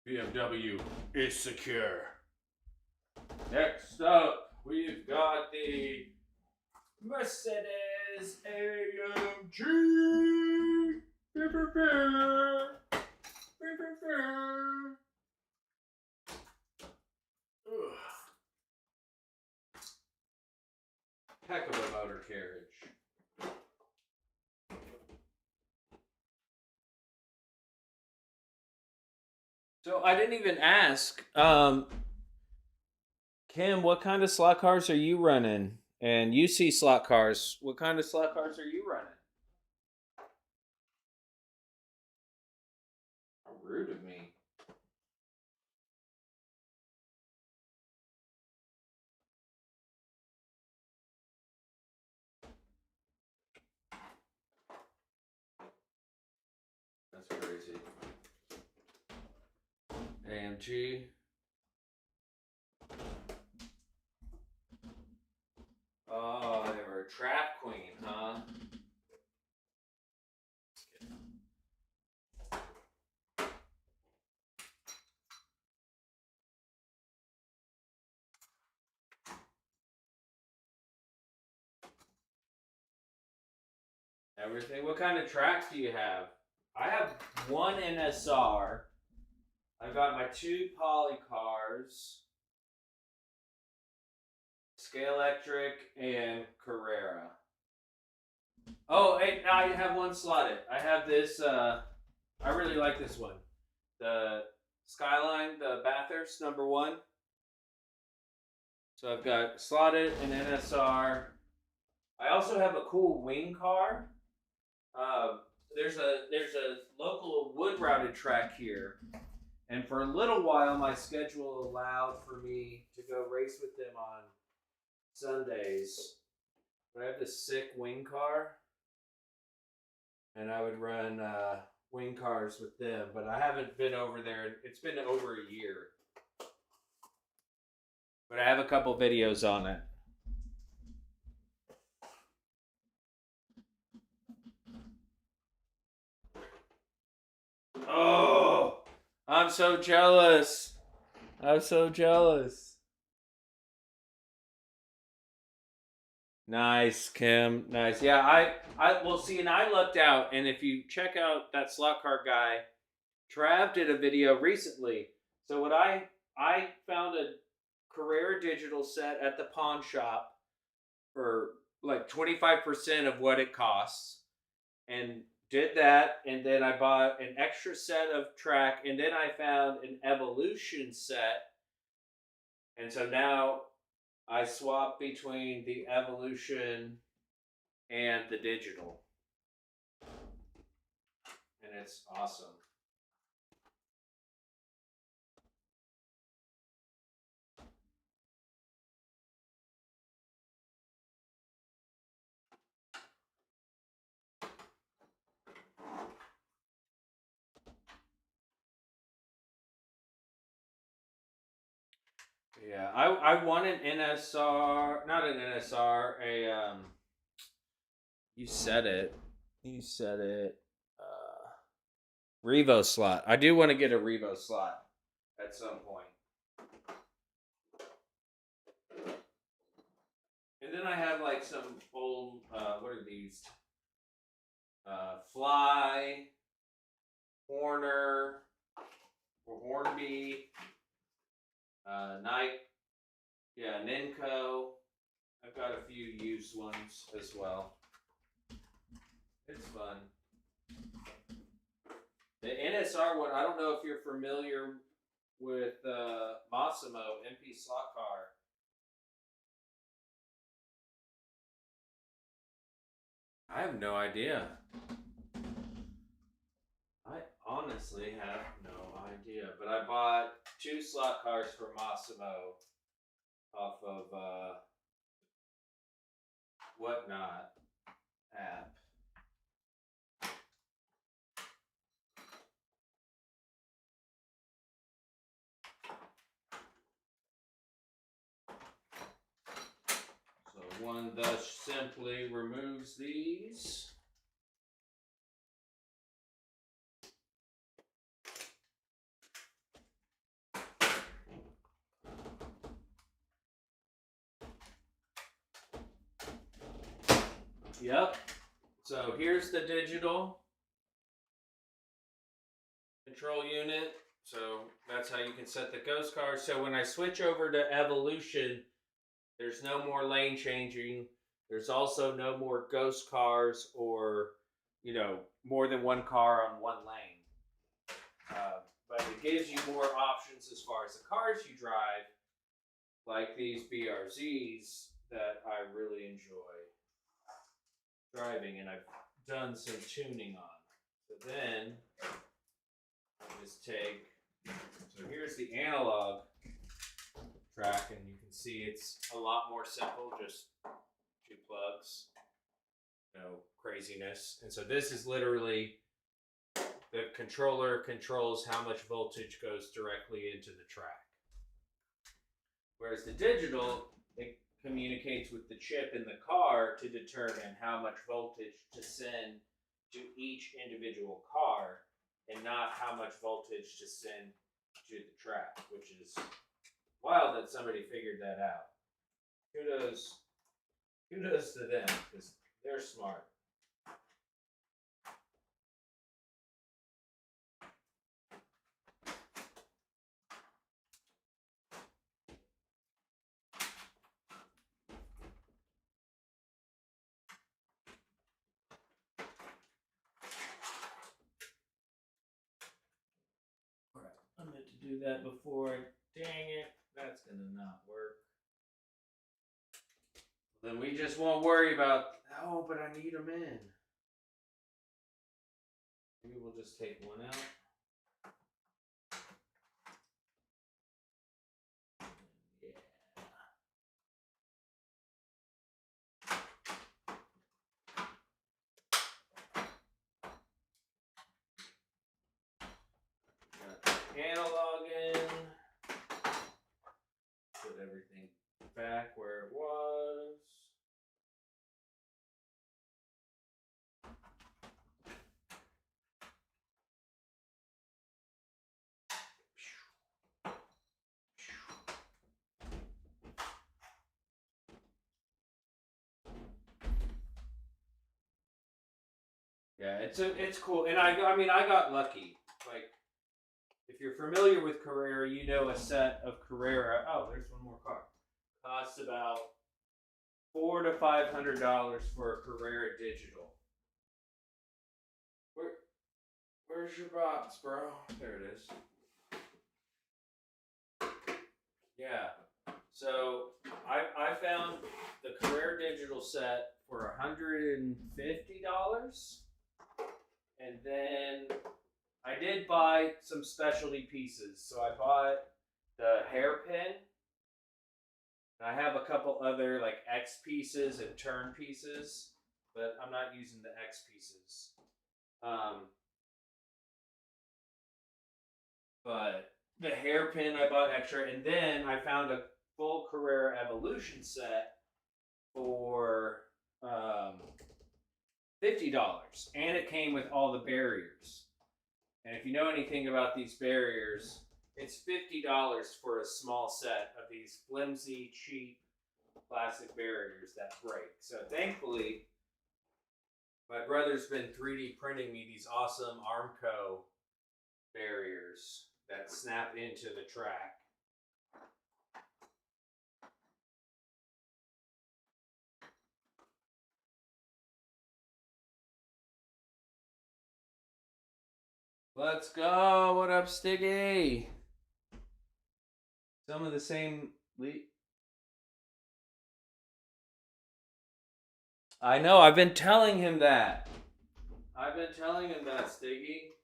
BMW is secure. Next up, we've got the Mercedes AMG. Heck of a motor carriage. So I didn't even ask, Kim, what kind of slot cars are you running? And you see slot cars. What kind of slot cars are you running? How rude of me. That's crazy. AMG. Oh, they were a trap queen, huh? everything. What kind of tracks do you have? I have one NSR. I've got my two poly cars, Scalextric and Carrera. Oh, hey, I have one slotted. I have this. I really like this one. The Skyline, the Bathurst #1. So I've got slotted an NSR. I also have a cool wing car. There's a local wood routed track here, and for a little while my schedule allowed for me to go race with them on Sundays. But I have this sick wing car, and I would run wing cars with them. But I haven't been over there. It's been over a year. But I have a couple videos on it. Oh, I'm so jealous. I'm so jealous. Nice, Kim. Nice. Yeah, I well see, and I lucked out. And if you check out that slot car guy, Trav did a video recently. So what I found a Carrera digital set at the pawn shop for like 25% of what it costs, and did that, and then I bought an extra set of track, and then I found an Evolution set, and so now I swap between the Evolution and the digital, and it's awesome. Yeah, I want an NSR, not an NSR, you said it. You said it. Revo slot. I do want to get a Revo slot at some point. And then I have like some old, what are these? Fly, Horner, or Hornby, Nike, yeah, Ninco. I've got a few used ones as well. It's fun. The NSR one, I don't know if you're familiar with Massimo MP slot car. I have no idea. I honestly have no idea. But I bought 2 slot cars for Massimo off of Whatnot app. So one thus simply removes these. Yep. So here's the digital control unit. So that's how you can set the ghost car. So when I switch over to Evolution, there's no more lane changing. There's also no more ghost cars or, more than one car on one lane. But it gives you more options as far as the cars you drive, like these BRZs that I really enjoy driving, and I've done some tuning on. So then I just take, so here's the analog track, and you can see it's a lot more simple, just 2 plugs, no craziness. And so this is literally, the controller controls how much voltage goes directly into the track. Whereas the digital, it communicates with the chip in the car to determine how much voltage to send to each individual car, and not how much voltage to send to the track, which is wild that somebody figured that out. Kudos to them, because they're smart. do that before. Dang it, that's gonna not work. Then we just won't worry about, oh, but I need them in. Maybe we'll just take one out. Analog in. Put everything back where it was. Yeah, it's cool, and I got lucky. Like, if you're familiar with Carrera, you know a set of Carrera. Oh, there's one more car. Costs about $400 to $500 for a Carrera digital. Where's your box, bro? There it is. Yeah. So I found the Carrera digital set for $150, and then I did buy some specialty pieces. So I bought the hairpin. I have a couple other like X pieces and turn pieces, but I'm not using the X pieces. But the hairpin I bought extra, and then I found a full Carrera Evolution set for $50, and it came with all the barriers. And if you know anything about these barriers, it's $50 for a small set of these flimsy, cheap plastic barriers that break. So thankfully, my brother's been 3D printing me these awesome Armco barriers that snap into the track. Let's go. What up, Stiggy? Some of the same. I know. I've been telling him that. Stiggy.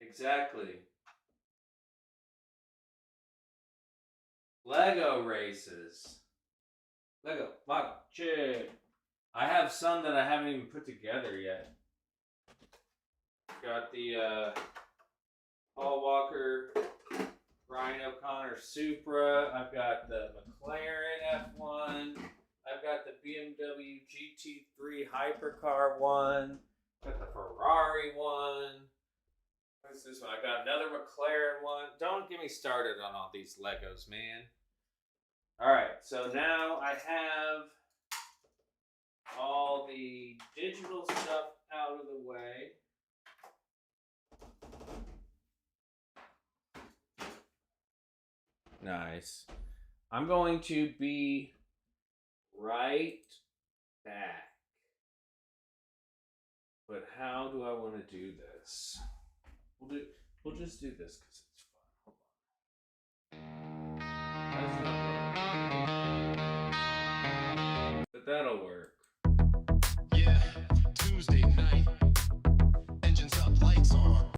Exactly. Lego races. Lego. Shit. I have some that I haven't even put together yet. Got the Paul Walker, Ryan O'Connor Supra. I've got the McLaren F1. I've got the BMW GT3 Hypercar one. Got the Ferrari one. What's this one? I got another McLaren one. Don't get me started on all these Legos, man. All right, so now I have all the digital stuff out of the way. Nice. I'm going to be right back. But how do I want to do this? We'll just do this because it's fun. Hold on. But that'll work. Yeah, Tuesday night. Engines up, lights on.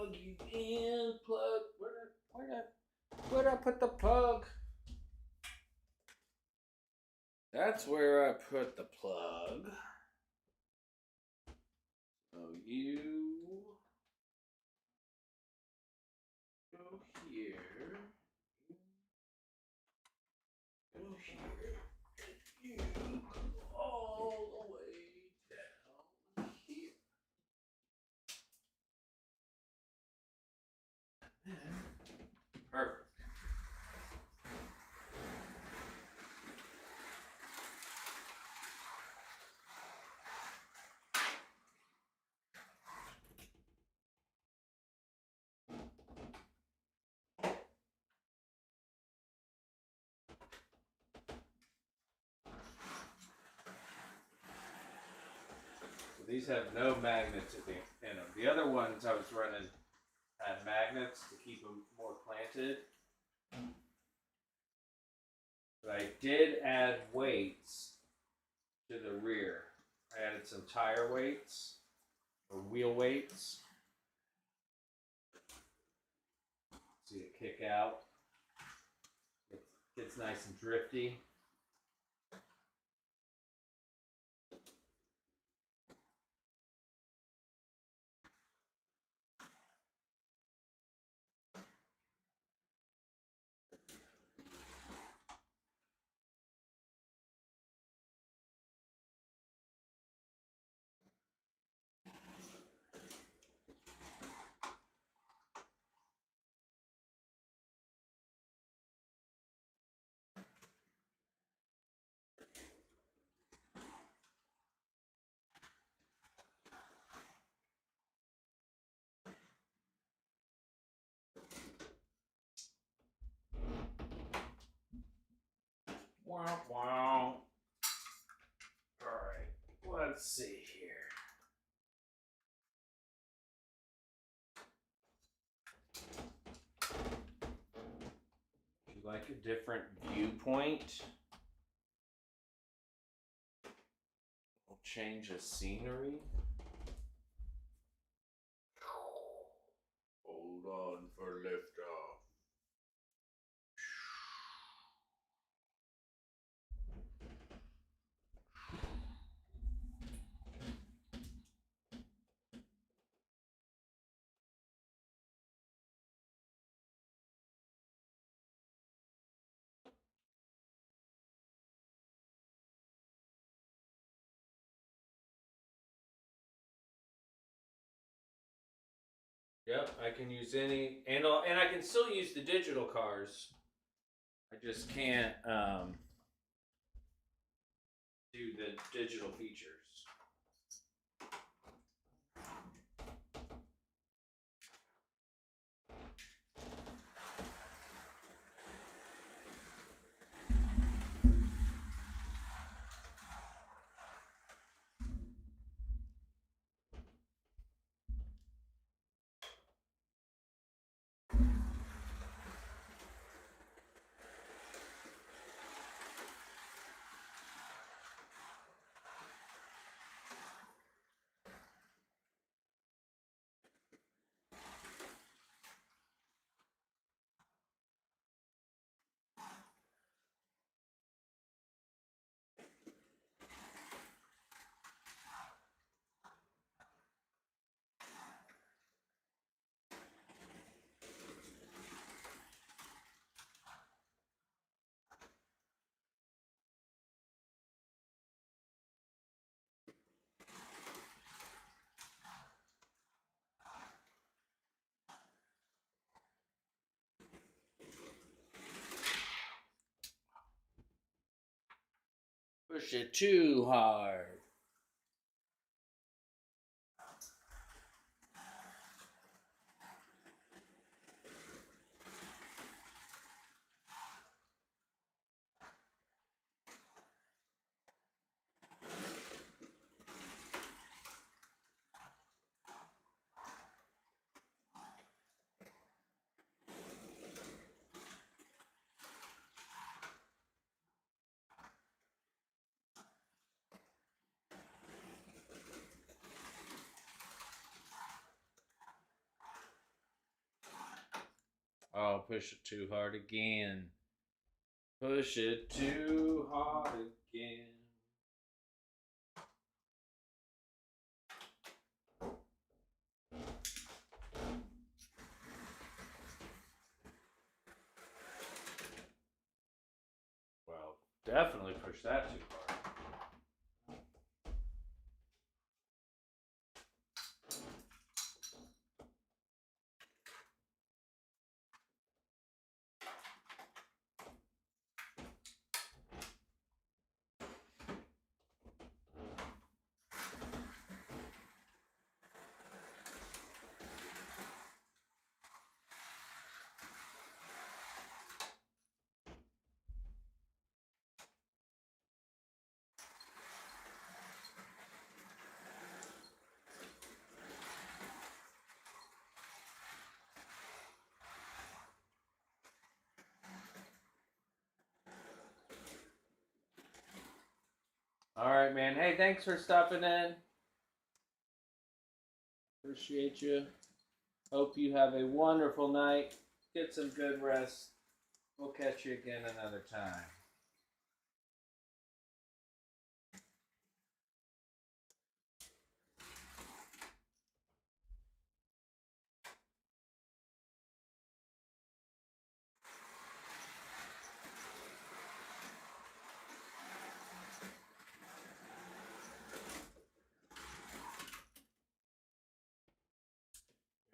plug you in. Plug. Where'd I put the plug? That's where I put the plug. So you go here. Go here. You go all the way down here. Perfect. So these have no magnets at the end of them. The other ones I was running had magnets to keep them more planted. But I did add weights to the rear. I added some tire weights or wheel weights. See it kick out. It gets nice and drifty. Wow, wow. All right, let's see here. If you like a different viewpoint, we'll change the scenery. Hold on for liftoff. Yep, I can use any, and I can still use the digital cars. I just can't do the digital features. Push it too hard. push it too hard again. Push it too hard again. Well, definitely push that too hard. All right, man. Hey, thanks for stopping in. Appreciate you. Hope you have a wonderful night. Get some good rest. We'll catch you again another time.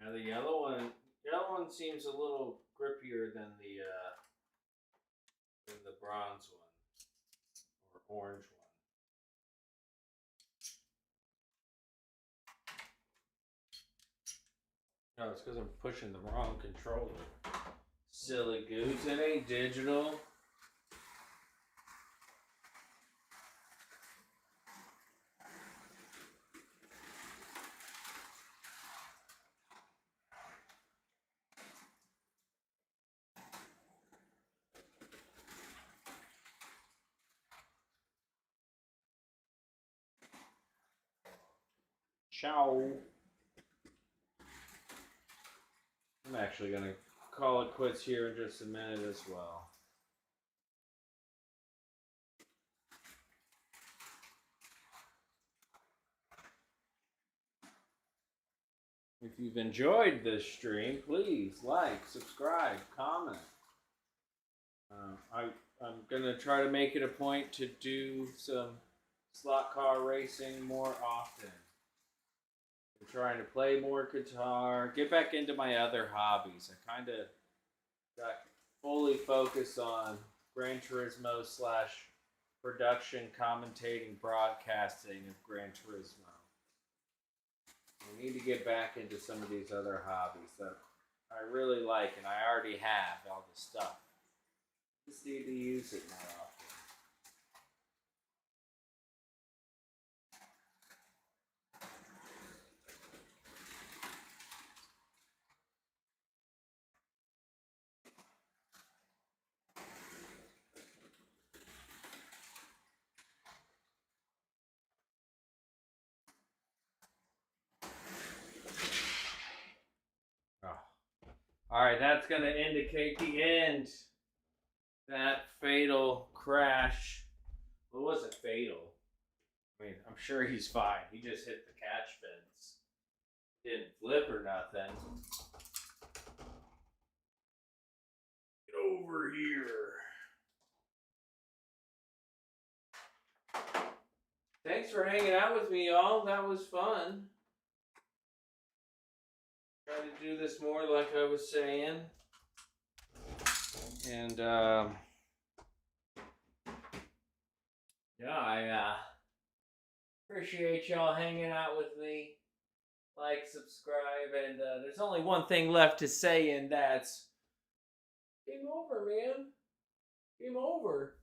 Now the yellow one seems a little grippier than the bronze one or orange one. No, it's because I'm pushing the wrong controller. Silly goose, it ain't digital. Ciao. I'm actually going to call it quits here in just a minute as well. If you've enjoyed this stream, please like, subscribe, comment. I'm going to try to make it a point to do some slot car racing more often. I'm trying to play more guitar, get back into my other hobbies. I kind of got fully focused on Gran Turismo / production, commentating, broadcasting of Gran Turismo. I need to get back into some of these other hobbies that I really like, and I already have all the stuff. Just need to use it more often. All right, that's going to indicate the end. That fatal crash. Well, it wasn't fatal. I mean, I'm sure he's fine. He just hit the catch fence. Didn't flip or nothing. Get over here. Thanks for hanging out with me, y'all. That was fun. Try to do this more like I was saying. And, yeah, I appreciate y'all hanging out with me. Like, subscribe, and there's only one thing left to say, and that's game over, man. Game over.